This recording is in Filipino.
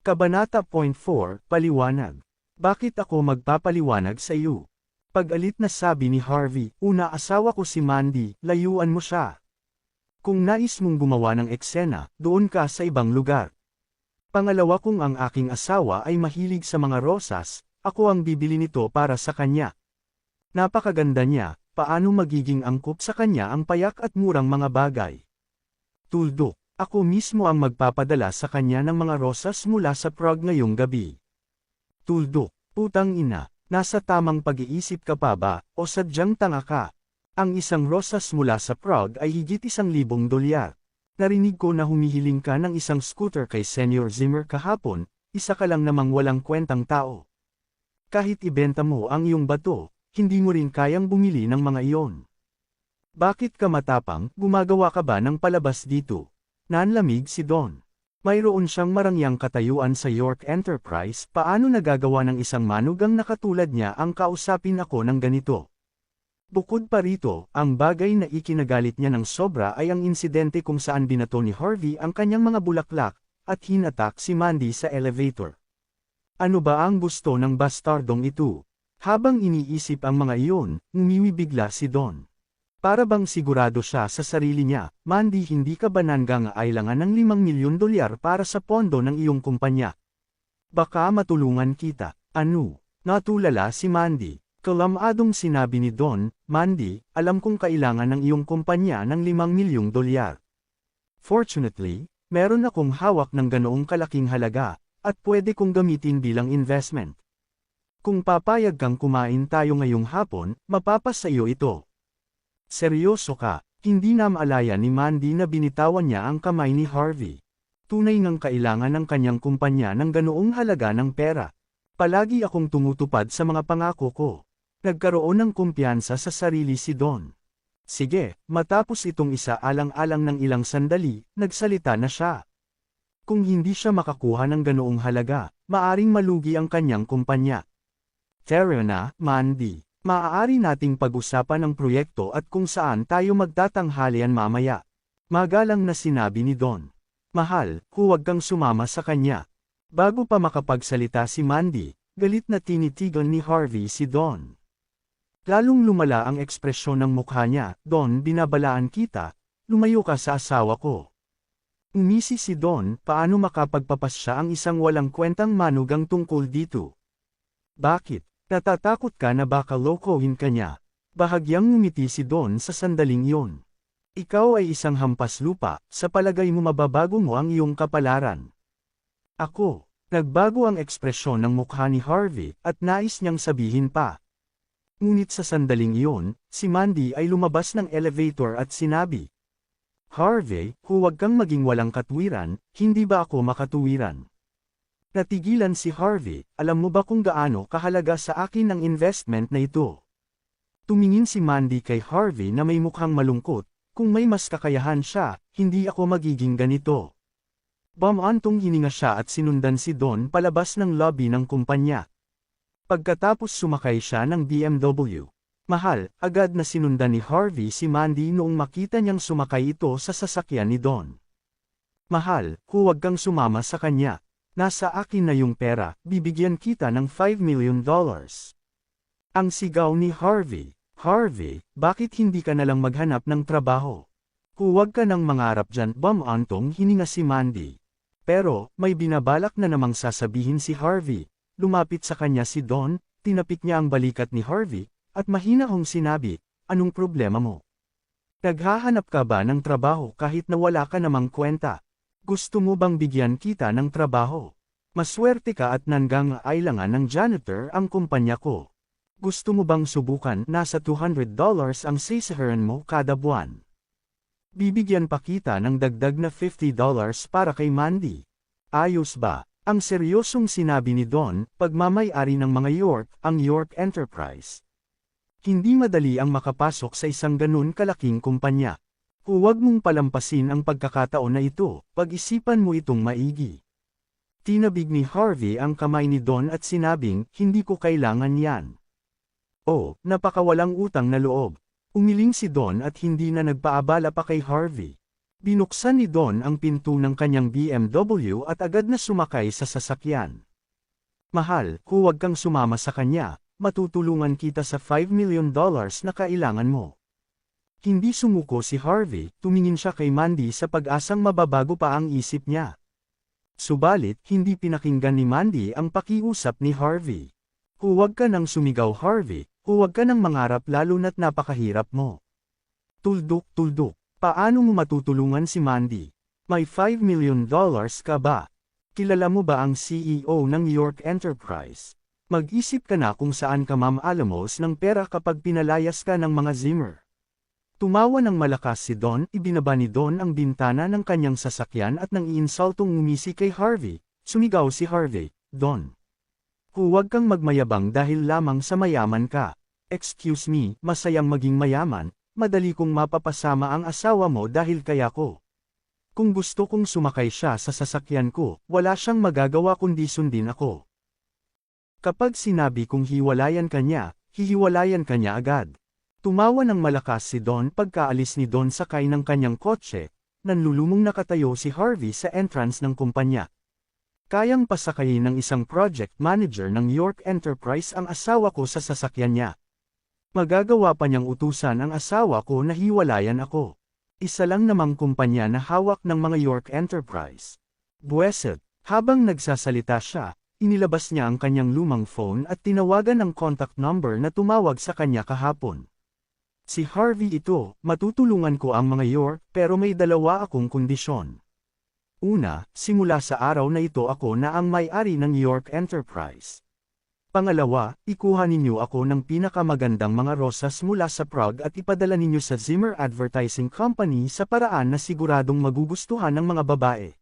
Kabanata Point 4, Paliwanag. Bakit ako magpapaliwanag sa iyo? Pag-alit na sabi ni Harvey, una asawa ko si Mandy, layuan mo siya. Kung nais mong gumawa ng eksena, doon ka sa ibang lugar. Pangalawa kung ang aking asawa ay mahilig sa mga rosas, ako ang bibili nito para sa kanya. Napakaganda niya, paano magiging angkop sa kanya ang payak at murang mga bagay. Tuldok. Ako mismo ang magpapadala sa kanya ng mga rosas mula sa Prague ngayong gabi. Tuldok, putang ina, nasa tamang pag-iisip ka pa ba, o sadyang tanga ka? Ang isang rosas mula sa Prague ay higit $1,000. Narinig ko na humihiling ka ng isang scooter kay Senior Zimmer kahapon, isa ka lang namang walang kwentang tao. Kahit ibenta mo ang iyong bato, hindi mo rin kayang bumili ng mga iyon. Bakit ka matapang, gumagawa ka ba ng palabas dito? Nanlamig si Don. Mayroon siyang marangyang katayuan sa York Enterprise, paano nagagawa ng isang manugang na katulad niya ang kausapin ako ng ganito? Bukod pa rito, ang bagay na ikinagalit niya ng sobra ay ang insidente kung saan binato ni Harvey ang kanyang mga bulaklak, at hinatak si Mandy sa elevator. Ano ba ang gusto ng bastardong ito? Habang iniisip ang mga iyon, ngumiwi bigla si Don. Para bang sigurado siya sa sarili niya, Mandy, hindi ka ba nangangailangan ng $5 milyon para sa pondo ng iyong kumpanya? Baka matulungan kita. Ano? Natulala si Mandy. Kalamadong sinabi ni Don, Mandy, alam kong kailangan ng iyong kumpanya ng $5 milyon. Fortunately, meron akong hawak ng ganoong kalaking halaga, at pwede kong gamitin bilang investment. Kung papayag kang kumain tayo ngayong hapon, mapapasayo ito. Seryoso ka, hindi na maalaya ni Mandy na binitawan niya ang kamay ni Harvey. Tunay ngang kailangan ng kanyang kumpanya ng ganoong halaga ng pera. Palagi akong tumutupad sa mga pangako ko. Nagkaroon ng kumpiyansa sa sarili si Don. Sige, matapos itong isaalang-alang ng ilang sandali, nagsalita na siya. Kung hindi siya makakuha ng ganoong halaga, maaring malugi ang kanyang kumpanya. Tara na, Mandy. Maaari nating pag-usapan ang proyekto at kung saan tayo magtatanghalian mamaya. Magalang na sinabi ni Don. Mahal, huwag kang sumama sa kanya. Bago pa makapagsalita si Mandy, galit na tinitigan ni Harvey si Don. Lalong lumala ang ekspresyon ng mukha niya, Don, binabalaan kita, lumayo ka sa asawa ko. Umisi si Don, paano makapagpapasya ang isang walang kwentang manugang tungkol dito? Bakit? Natatakot ka na baka lokohin ka niya? Bahagyang ngumiti si Don sa sandaling iyon. Ikaw ay isang hampas lupa, sa palagay mo mababago mo ang iyong kapalaran. Ako, nagbago ang ekspresyon ng mukha ni Harvey, at nais niyang sabihin pa. Ngunit sa sandaling iyon, si Mandy ay lumabas ng elevator at sinabi, Harvey, huwag kang maging walang katuwiran, hindi ba ako makatuwiran? Natigilan si Harvey, alam mo ba kung gaano kahalaga sa akin ang investment na ito? Tumingin si Mandy kay Harvey na may mukhang malungkot, kung may mas kakayahan siya, hindi ako magiging ganito. Bumantong hininga siya at sinundan si Don palabas ng lobby ng kumpanya. Pagkatapos sumakay siya ng BMW. Mahal, agad na sinundan ni Harvey si Mandy noong makita niyang sumakay ito sa sasakyan ni Don. Mahal, huwag kang sumama sa kanya. Nasa akin na yung pera, bibigyan kita ng $5 million. Ang sigaw ni Harvey, Harvey, bakit hindi ka nalang maghanap ng trabaho? Huwag ka nang mangarap dyan, bumantong hininga si Mandy. Pero, may binabalak na namang sasabihin si Harvey. Lumapit sa kanya si Don, tinapik niya ang balikat ni Harvey, at mahinahong sinabi, anong problema mo? Naghahanap ka ba ng trabaho kahit na wala ka namang kwenta? Gusto mo bang bigyan kita ng trabaho? Maswerte ka at nangangailangan ng janitor ang kumpanya ko. Gusto mo bang subukan? Nasa $200 ang sasahuran mo kada buwan. Bibigyan pa kita ng dagdag na $50 para kay Mandy. Ayos ba? Ang seryosong sinabi ni Don, pagmamay-ari ng mga York, ang York Enterprise. Hindi madali ang makapasok sa isang ganun kalaking kumpanya. Huwag mong palampasin ang pagkakataon na ito, pag-isipan mo itong maigi. Tinabig ni Harvey ang kamay ni Don at sinabing, hindi ko kailangan yan. Oh, napakawalang utang na loob. Umiling si Don at hindi na nagpaabala pa kay Harvey. Binuksan ni Don ang pinto ng kanyang BMW at agad na sumakay sa sasakyan. Mahal, huwag kang sumama sa kanya, matutulungan kita sa $5 million na kailangan mo. Hindi sumuko si Harvey, tumingin siya kay Mandy sa pag-asang mababago pa ang isip niya. Subalit, hindi pinakinggan ni Mandy ang pakiusap ni Harvey. Huwag ka nang sumigaw Harvey, huwag ka nang mangarap lalo na't napakahirap mo. Tuldok. Paano mo matutulungan si Mandy? May $5 million ka ba? Kilala mo ba ang CEO ng York Enterprise? Mag-isip ka na kung saan ka mamaalamos ng pera kapag pinalayas ka ng mga Zimmer. Tumawa ng malakas si Don, ibinaba ni Don ang bintana ng kanyang sasakyan at nang iinsultong ngumisi kay Harvey, sumigaw si Harvey, Don. Huwag kang magmayabang dahil lamang sa mayaman ka. Excuse me, masayang maging mayaman, madali kong mapapasama ang asawa mo dahil kaya ko. Kung gusto kong sumakay siya sa sasakyan ko, wala siyang magagawa kundi sundin ako. Kapag sinabi kong hiwalayan ka niya, hihiwalayan ka niya agad. Tumawa ng malakas si Don pagkaalis ni Don sakay ng kanyang kotse, nanlulumong nakatayo si Harvey sa entrance ng kumpanya. Kayang pasakayin ng isang project manager ng York Enterprise ang asawa ko sa sasakyan niya. Magagawa pa niyang utusan ang asawa ko na hiwalayan ako. Isa lang namang kumpanya na hawak ng mga York Enterprise. Bueset, habang nagsasalita siya, inilabas niya ang kanyang lumang phone at tinawagan ang contact number na tumawag sa kanya kahapon. Si Harvey ito, matutulungan ko ang mga York pero may dalawa akong kondisyon. Una, simula sa araw na ito ako na ang may-ari ng York Enterprise. Pangalawa, ikuha ninyo ako ng pinakamagandang mga rosas mula sa Prague at ipadala ninyo sa Zimmer Advertising Company sa paraan na siguradong magugustuhan ng mga babae.